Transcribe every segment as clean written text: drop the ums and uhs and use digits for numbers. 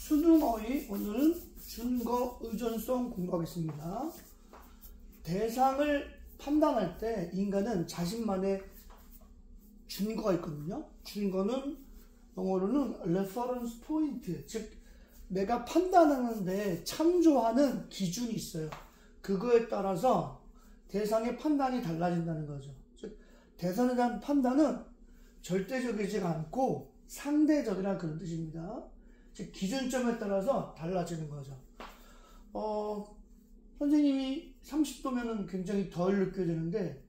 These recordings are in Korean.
수능어휘 오늘은 준거 의존성 공부하겠습니다. 대상을 판단할 때 인간은 자신만의 준거가 있거든요. 준거는 영어로는 reference point, 즉 내가 판단하는데 참조하는 기준이 있어요. 그거에 따라서 대상의 판단이 달라진다는 거죠. 즉 대상에 대한 판단은 절대적이지 않고 상대적이라는 그런 뜻입니다. 즉 기준점에 따라서 달라지는 거죠. 선생님이 30도면은 굉장히 덜 느껴지는데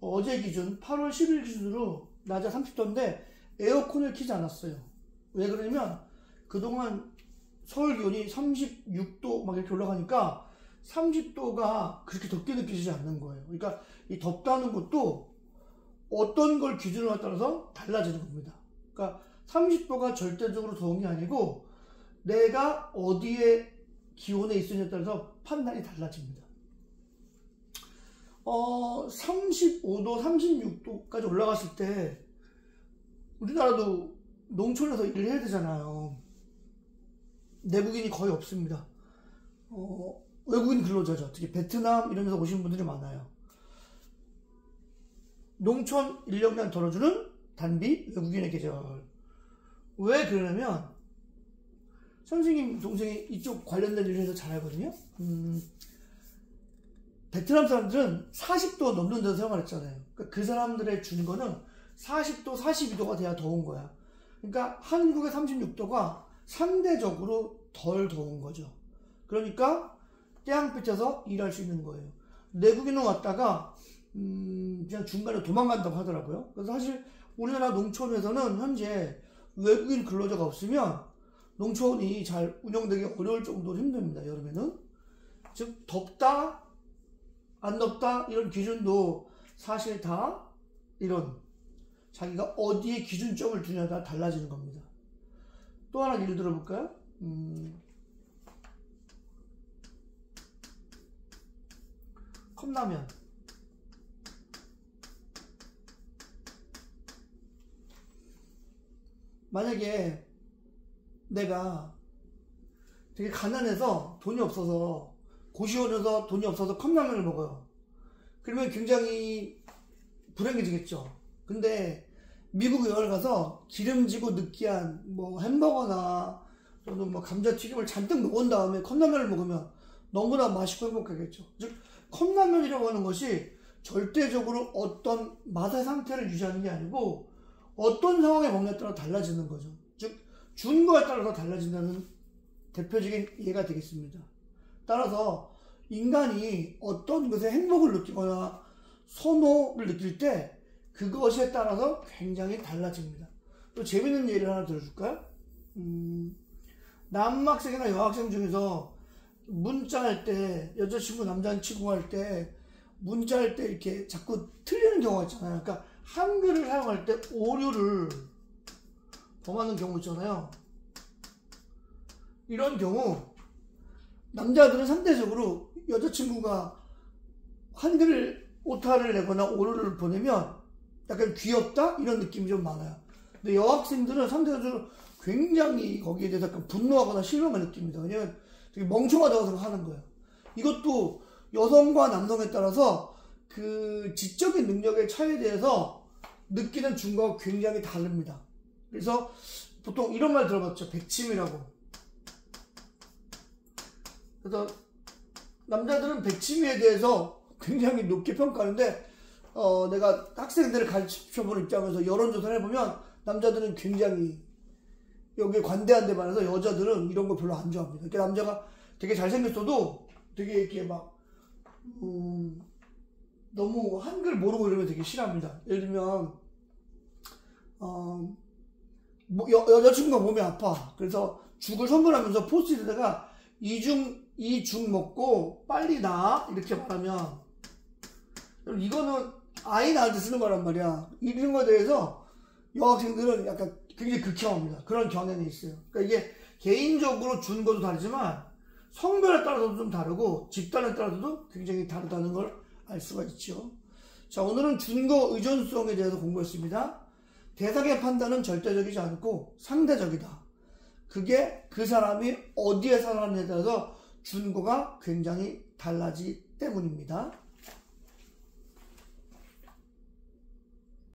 어제 기준 8월 10일 기준으로 낮에 30도인데 에어컨을 켜지 않았어요. 왜 그러냐면 그동안 서울 기온이 36도 막 이렇게 올라가니까 30도가 그렇게 덥게 느껴지지 않는 거예요. 그러니까 이 덥다는 것도 어떤 걸 기준으로 따라서 달라지는 겁니다. 그러니까 30도가 절대적으로 더운 게 아니고 내가 어디에 기온에 있으냐에 따라서 판단이 달라집니다. 35도, 36도까지 올라갔을 때 우리나라도 농촌에서 일을 해야 되잖아요. 내국인이 거의 없습니다. 외국인 근로자죠. 특히 베트남 이런 데서 오신 분들이 많아요. 농촌 인력량 덜어주는 단비 외국인의 계절. 왜 그러냐면 선생님 동생이 이쪽 관련된 일을 해서 잘 알거든요. 베트남 사람들은 40도 넘는 데서 생활했잖아요. 그러니까 그 사람들의 준거는 40도, 42도가 돼야 더운 거야. 그러니까 한국의 36도가 상대적으로 덜 더운 거죠. 그러니까 태양빛에서 일할 수 있는 거예요. 내국인은 왔다가 그냥 중간에 도망간다고 하더라고요. 그래서 사실 우리나라 농촌에서는 현재 외국인 근로자가 없으면 농촌이 잘 운영되기 어려울 정도로 힘듭니다. 여름에는. 즉 덥다 안 덥다 이런 기준도 사실 다 이런 자기가 어디에 기준점을 두냐에 따라 달라지는 겁니다. 또 하나 예를 들어볼까요? 컵라면. 만약에 내가 되게 가난해서 돈이 없어서 고시원에서 돈이 없어서 컵라면을 먹어요. 그러면 굉장히 불행해지겠죠. 근데 미국 여행을 가서 기름지고 느끼한 뭐 햄버거나 또는 뭐 감자튀김을 잔뜩 먹은 다음에 컵라면을 먹으면 너무나 맛있고 행복하겠죠. 즉 컵라면이라고 하는 것이 절대적으로 어떤 맛의 상태를 유지하는 게 아니고 어떤 상황에 먹냐에 따라 달라지는 거죠. 즉 준거에 따라서 달라진다는 대표적인 예가 되겠습니다. 따라서 인간이 어떤 것에 행복을 느끼거나 선호를 느낄 때 그것에 따라서 굉장히 달라집니다. 또 재밌는 예를 하나 들어줄까요? 남학생이나 여학생 중에서 문자할 때 여자친구 남자친구 할 때 문자할 때 이렇게 자꾸 틀리는 경우가 있잖아요. 그러니까 한글을 사용할 때 오류를 범하는 경우 있잖아요. 이런 경우 남자들은 상대적으로 여자친구가 한글 오타를 내거나 오류를 보내면 약간 귀엽다? 이런 느낌이 좀 많아요. 근데 여학생들은 상대적으로 굉장히 거기에 대해서 약간 분노하거나 실망을 느낍니다. 왜냐면 되게 멍청하다고 생각하는 거예요. 이것도 여성과 남성에 따라서 그 지적인 능력의 차이에 대해서 느끼는 준거가 굉장히 다릅니다. 그래서 보통 이런 말 들어봤죠. 백치미라고. 그래서 남자들은 백치미에 대해서 굉장히 높게 평가하는데 내가 학생들을 가르쳐보는 입장에서 여론조사를 해보면 남자들은 굉장히 여기에 관대한 데 반해서 여자들은 이런 거 별로 안 좋아합니다. 그러니까 남자가 되게 잘생겼어도 되게 이렇게 막 너무 한글 모르고 이러면 되게 싫어합니다. 예를 들면 여자친구가 몸이 아파. 그래서 죽을 선물하면서 포스트잇에다가 이죽 먹고 빨리 나 이렇게 말하면 이거는 아이 낳을 때 쓰는 거란 말이야. 이런 거에 대해서 여학생들은 약간 굉장히 극혐합니다. 그런 견해는 있어요. 그러니까 이게 개인적으로 준 것도 다르지만 성별에 따라서도 좀 다르고 집단에 따라서도 굉장히 다르다는 걸 알 수가 있죠. 자, 오늘은 준거 의존성에 대해서 공부했습니다. 대상의 판단은 절대적이지 않고 상대적이다. 그게 그 사람이 어디에 살았느냐에 따라서 준거가 굉장히 달라지기 때문입니다.